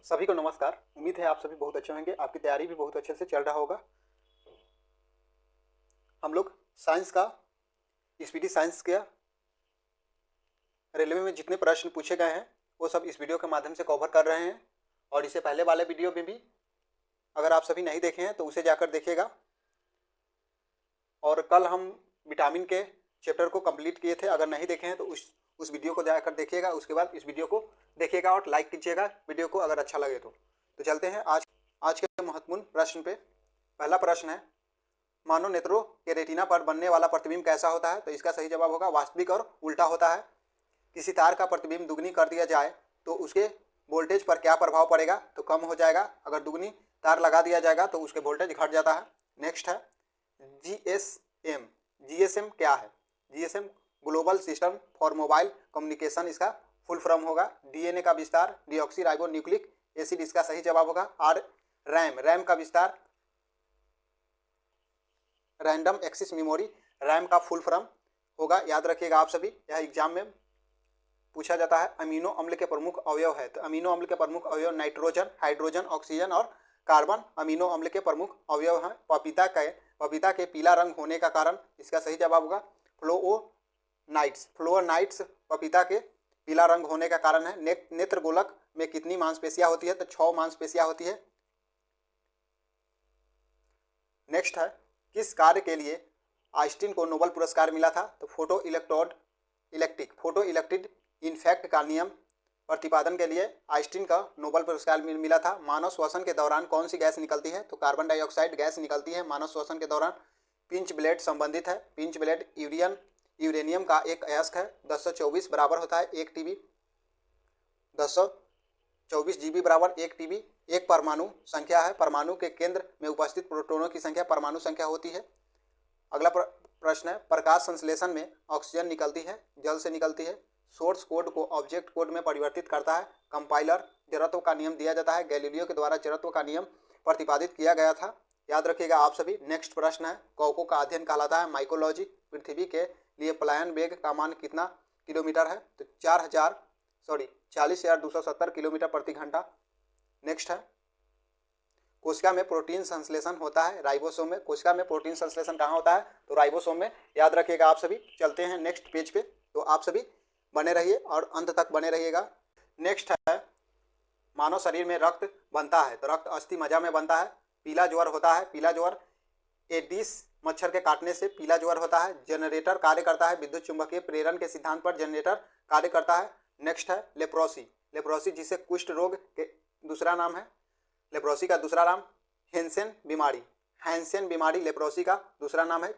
सभी को नमस्कार। उम्मीद है आप सभी बहुत अच्छे होंगे, आपकी तैयारी भी बहुत अच्छे से चल रहा होगा। हम लोग साइंस का स्पीडी साइंस के रेलवे में जितने प्रश्न पूछे गए हैं वो सब इस वीडियो के माध्यम से कवर कर रहे हैं। और इससे पहले वाले वीडियो में भी अगर आप सभी नहीं देखे हैं तो उसे जाकर देखिएगा। और कल हम विटामिन के चैप्टर को कंप्लीट किए थे, अगर नहीं देखे हैं तो उस वीडियो को जाकर देखिएगा। उसके बाद इस वीडियो को देखिएगा और लाइक कीजिएगा वीडियो को अगर अच्छा लगे तो चलते हैं आज के महत्वपूर्ण प्रश्न पे। पहला प्रश्न है, मानव नेत्रों के रेटिना पर बनने वाला प्रतिबिंब कैसा होता है? तो इसका सही जवाब होगा वास्तविक और उल्टा होता है। किसी तार का प्रतिबिंब दुगनी कर दिया जाए तो उसके वोल्टेज पर क्या प्रभाव पड़ेगा? तो कम हो जाएगा। अगर दुगनी तार लगा दिया जाएगा तो उसके वोल्टेज घट जाता है। नेक्स्ट है जीएसएम। जीएसएम क्या है? GSM global system for mobile communication इसका फुल फॉर्म होगा। डीएनए का विस्तार डीऑक्सी राइबो न्यूक्लिक एसिड इसका सही जवाब होगा। और रैम का विस्तार रैंडम एक्सेस मेमोरी रैम का फुल फॉर्म होगा। याद रखिएगा आप सभी, यह एग्जाम में पूछा जाता है। अमीनो अम्ल के प्रमुख अवयव है, तो अमीनो अम्ल के प्रमुख अवयव नाइट्रोजन, हाइड्रोजन, ऑक्सीजन और कार्बन अमीनो अम्ल के प्रमुख अवयव हैं। पपीता के पीला रंग होने का कारण इसका सही जवाब होगा फ्लोओनाइट्स। फ्लोओनाइट्स पपीता के पीला रंग होने का कारण है। नेत्र गोलक में कितनी मांसपेशियां होती है? तो 6 मांसपेशियां होती है। नेक्स्ट है, किस कार्य के लिए आइंस्टीन को नोबेल पुरस्कार मिला था? तो फोटो इलेक्ट्रिक इनफैक्ट का नियम प्रतिपादन के लिए आइंस्टीन का नोबेल पुरस्कार मिला था। मानव श्वसन के दौरान कौन सी गैस निकलती है? तो कार्बन डाइऑक्साइड गैस निकलती है मानव श्वसन के दौरान। पिंच ब्लेड संबंधित है। पिंच ब्लेड यूरेनियम का एक अयस्क है। 1024 बराबर होता है 1 TB। 1024 GB बराबर 1 TB एक परमाणु संख्या है। परमाणु के केंद्र में उपस्थित प्रोटॉनों की संख्या परमाणु संख्या होती है। अगला प्रश्न है, प्रकाश संश्लेषण में ऑक्सीजन निकलती है, जल से निकलती है। सोर्स कोड को ऑब्जेक्ट कोड में परिवर्तित करता है कंपाइलर। जड़त्व का नियम दिया जाता है। गैलीलियो के द्वारा जड़त्व का नियम प्रतिपादित किया गया था। याद रखिएगा आप सभी। नेक्स्ट प्रश्न है, कौकों का अध्ययन कहलाता है माइकोलॉजी। पृथ्वी के लिए पलायन वेग का मान कितना किलोमीटर है? तो 40,270 किलोमीटर प्रति घंटा। नेक्स्ट है, कोशिका में प्रोटीन संश्लेषण होता है राइबोसोम में। कोशिका में प्रोटीन संश्लेषण कहाँ होता है? तो राइबोसोम में। याद रखिएगा आप सभी। चलते हैं नेक्स्ट पेज पे, तो आप सभी बने रहिए और अंत तक बने रहिएगा। नेक्स्ट है, मानव शरीर में रक्त बनता है, तो रक्त अस्थि मज्जा में बनता है। पीला ज्वर होता है। पीला ज्वर एडिस मच्छर के काटने से पीला ज्वर होता है। जनरेटर कार्य करता है विद्युत चुंबकीय प्रेरण के सिद्धांत पर जनरेटर कार्य करता है। नेक्स्ट है लेप्रोसी। लेप्रोसी जिसे कुष्ठ रोग के दूसरा नाम है। लेप्रोसी का दूसरा नाम हैंसेन बीमारी। हैंसेन बीमारी लेप्रोसी का दूसरा नाम है।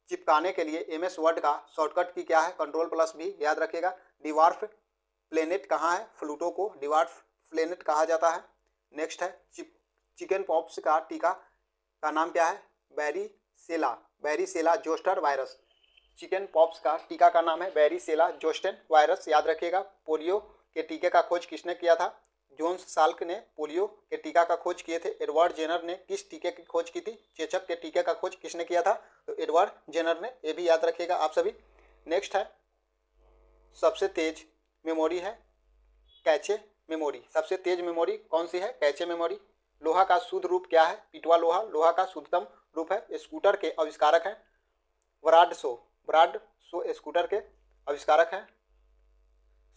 चिपकाने के लिए MS वर्ड का शॉर्टकट की क्या है? Ctrl+V। याद रखिएगा। डिवार्फ प्लेनेट कहाँ है? प्लूटो को डिवार्फ प्लेनेट कहा जाता है। नेक्स्ट है, चिकन पॉक्स का टीका का नाम क्या है? बैरीसेला जोस्टर वायरस। चिकन पॉक्स का टीका का नाम है बैरीसेला जोस्टर वायरस। याद रखिएगा। पोलियो के टीके का खोज किसने किया था? जोन्स साल्क ने पोलियो के टीका का खोज किए थे। एडवर्ड जेनर ने किस टीके की खोज की थी? चेचक के टीके का खोज किसने किया था? तो एडवर्ड जेनर ने। ये भी याद रखिएगा आप सभी। नेक्स्ट है, सबसे तेज मेमोरी है कैचे मेमोरी। सबसे तेज मेमोरी कौन सी है? Cache memory. लोहा का शुद्ध रूप क्या है? पिटवा लोहा लोहा का शुद्धतम रूप है। स्कूटर के आविष्कारक हैं ब्राडशो स्कूटर के आविष्कारक हैं।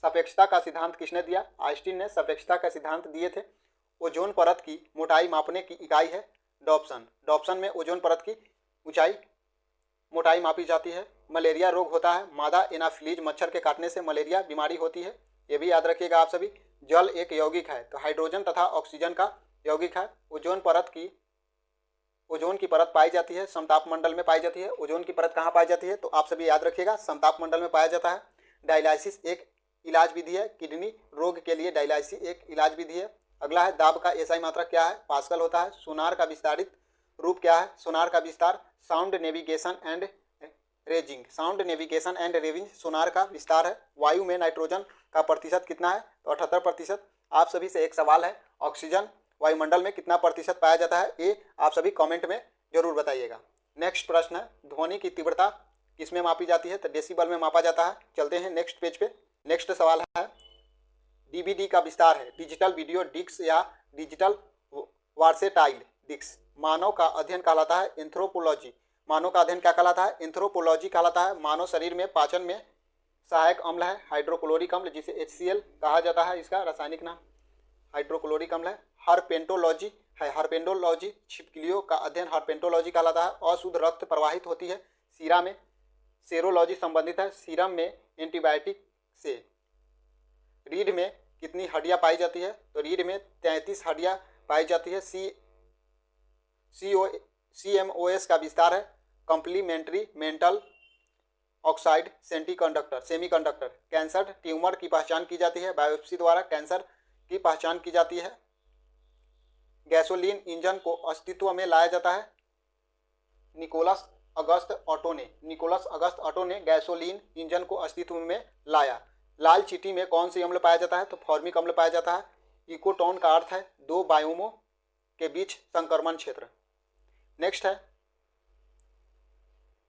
सापेक्षता का सिद्धांत किसने दिया? आइंस्टीन ने सापेक्षता का सिद्धांत दिए थे। ओजोन परत की मोटाई मापने की इकाई है डॉप्सन। डॉप्सन में ओजोन परत की मोटाई मापी जाती है। मलेरिया रोग होता है मादा एनाफिलीज मच्छर के काटने से मलेरिया बीमारी होती है। ये भी याद रखिएगा आप सभी। जल एक यौगिक है, तो हाइड्रोजन तथा ऑक्सीजन का यौगिक है। ओजोन की परत पाई जाती है समताप मंडल में पाई जाती है। ओजोन की परत कहाँ पाई जाती है? तो आप सभी याद रखिएगा, समताप मंडल में पाया जाता है। डायलिसिस एक इलाज विधि है। किडनी रोग के लिए डायलिसिस एक इलाज विधि है। अगला है, दाब का एसआई मात्रक क्या है? पास्कल होता है। सोनार का विस्तारित रूप क्या है? सोनार का विस्तार sound navigation and ranging sonar का विस्तार है। वायु में नाइट्रोजन का प्रतिशत कितना है? तो 78%। आप सभी से एक सवाल है, ऑक्सीजन वायुमंडल में कितना प्रतिशत पाया जाता है? ये आप सभी कमेंट में जरूर बताइएगा। नेक्स्ट प्रश्न है, ध्वनि की तीव्रता किस में मापी जाती है? तो डेसिबल में मापा जाता है। चलते हैं नेक्स्ट पेज पे। नेक्स्ट सवाल है, डीवीडी का विस्तार है, डिजिटल वीडियो डिस्क या डिजिटल वर्सेटाइल डिस्क। मानव का अध्ययन कहलाता है एंथ्रोपोलॉजी। मानव का अध्ययन क्या कहलाता है? एंथ्रोपोलॉजी कहलाता है। मानव शरीर में पाचन में सहायक अम्ल है हाइड्रोक्लोरिक अम्ल, जिसे HCl कहा जाता है, इसका रासायनिक नाम हाइड्रोक्लोरिक अम्ल है। हर्पेंटोलॉजी है, हर्पेंटोलॉजी छिपकलियों का अध्ययन हर्पेंटोलॉजी कहलाता है। अशुद्ध रक्त प्रवाहित होती है सीरा में, सेरोलॉजी संबंधित है। सीरम में एंटीबायोटिक से। रीढ़ में कितनी हड्डियां पाई जाती है? तो रीढ़ में 33 हड्डियां पाई जाती है। CMOS का विस्तार है complementary metal oxide semiconductor. Cancer tumour की पहचान की जाती है, बायोप्सी द्वारा कैंसर की पहचान की जाती है। गैसोलीन इंजन को अस्तित्व में लाया जाता है निकोलस अगस्त ऑटो ने गैसोलीन इंजन को अस्तित्व में लाया। लाल चींटी में कौन सी अम्ल पाया जाता है? तो फॉर्मिक अम्ल पाया जाता है। इकोटोन का अर्थ है दो बायोमों के बीच संक्रमण क्षेत्र। नेक्स्ट है,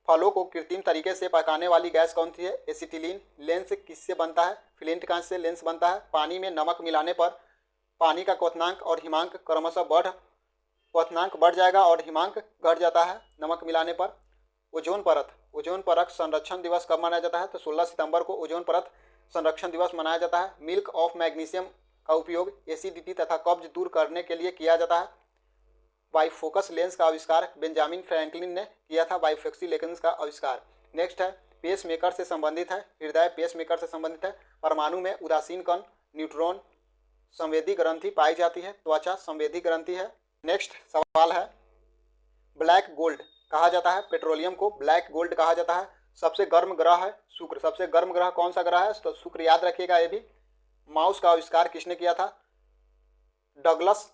फलों को कृत्रिम तरीके से पकाने वाली गैस कौन सी है? एसिटिलीन। लेंस किससे बनता है? फ्लिंट कांच से लेंस बनता है। पानी में नमक मिलाने पर पानी का क्वथनांक और हिमांक क्रमशः क्वथनांक बढ़ जाएगा और हिमांक घट जाता है नमक मिलाने पर। ओजोन परत संरक्षण दिवस कब मनाया जाता है? तो 16 सितंबर को ओजोन परत संरक्षण दिवस मनाया जाता है। मिल्क ऑफ मैग्नीशियम का उपयोग एसिडिटी तथा कब्ज दूर करने के लिए किया जाता है। बाइफोकस लेंस का आविष्कार बेंजामिन फ्रैंकलिन ने किया था, बाइफोक्सी लेंस का आविष्कार। नेक्स्ट है, पेस मेकर से संबंधित है, हृदय पेस मेकर से संबंधित है। परमाणु में उदासीन कण न्यूट्रॉन संवेदी ग्रंथि पाई जाती है, त्वचा संवेदी ग्रंथि है। नेक्स्ट सवाल है, ब्लैक गोल्ड कहा जाता है पेट्रोलियम को, ब्लैक गोल्ड कहा जाता है। सबसे गर्म ग्रह है शुक्र। सबसे गर्म ग्रह कौन सा ग्रह है? तो शुक्र, याद रखिएगा ये भी। माउस का आविष्कार किसने किया था? डगलस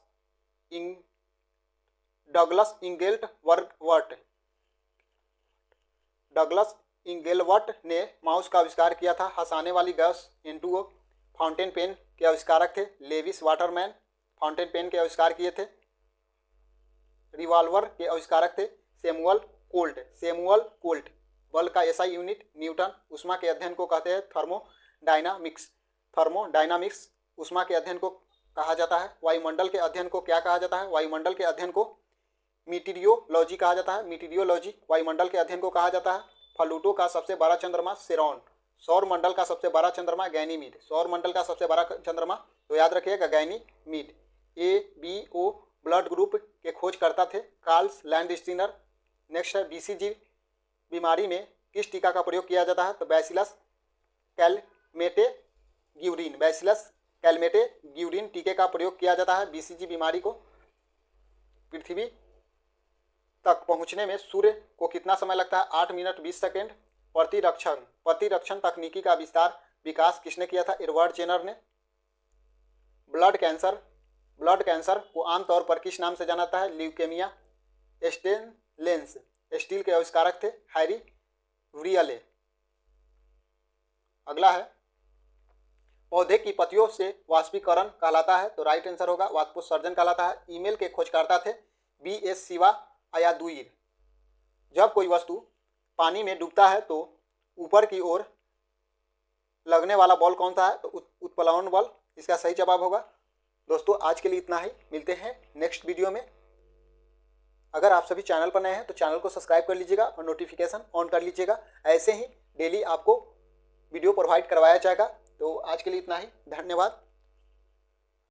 इंगेलवर्ट ने माउस का आविष्कार किया था। हंसाने वाली गैस N2O। फाउंटेन पेन के आविष्कारक थे लेविस वाटरमैन, फाउंटेन पेन के आविष्कार किए थे। रिवॉल्वर के आविष्कारक थे सैमुअल कोल्ट। बल का SI यूनिट न्यूटन। उष्मा के अध्ययन को कहते हैं थर्मोडायनामिक्स। उष्मा के अध्ययन को कहा जाता है। वायुमंडल के अध्ययन को क्या कहा जाता है? वायुमंडल के अध्ययन को मीटीरियोलॉजी कहा जाता है। मीटीरियोलॉजी वायुमंडल के अध्ययन को कहा जाता है। प्लूटो का सबसे बड़ा चंद्रमा सेरॉन। सौर मंडल का सबसे बड़ा चंद्रमा गैनीमीड। सौर मंडल का सबसे बड़ा चंद्रमा तो याद रखिएगा गैनीमीड। ABO ब्लड ग्रुप के खोज करता थे कार्ल लैंडस्टीनर। नेक्स्ट है, BCG बीमारी में किस टीका का प्रयोग किया जाता है? तो बैसिलस कैलमेटे-ग्यूरिन टीके का प्रयोग किया जाता है BCG बीमारी को। पृथ्वी तक पहुंचने में सूर्य को कितना समय लगता है? 8 मिनट 20 सेकेंड। प्रतिरक्षण तकनीकी का विकास किसने किया था? एडवर्ड जेनर ने। ब्लड कैंसर को आमतौर पर किस नाम से जाना जाता है? ल्यूकेमिया। स्टील के आविष्कारक थे हैरी व्रियले। अगला है, पौधे की पत्तियों से वाष्पीकरण कहलाता है, तो राइट आंसर होगा वाष्पोत्सर्जन कहलाता है। ईमेल के खोजकर्ता थे BS शिवा अयादुईर। जब कोई वस्तु पानी में डूबता है तो ऊपर की ओर लगने वाला बॉल कौन सा है? तो उत्प्लवन बल इसका सही जवाब होगा। दोस्तों आज के लिए इतना ही, मिलते हैं नेक्स्ट वीडियो में। अगर आप सभी चैनल पर नए हैं तो चैनल को सब्सक्राइब कर लीजिएगा और नोटिफिकेशन ऑन कर लीजिएगा। ऐसे ही डेली आपको वीडियो प्रोवाइड करवाया जाएगा। तो आज के लिए इतना ही, धन्यवाद।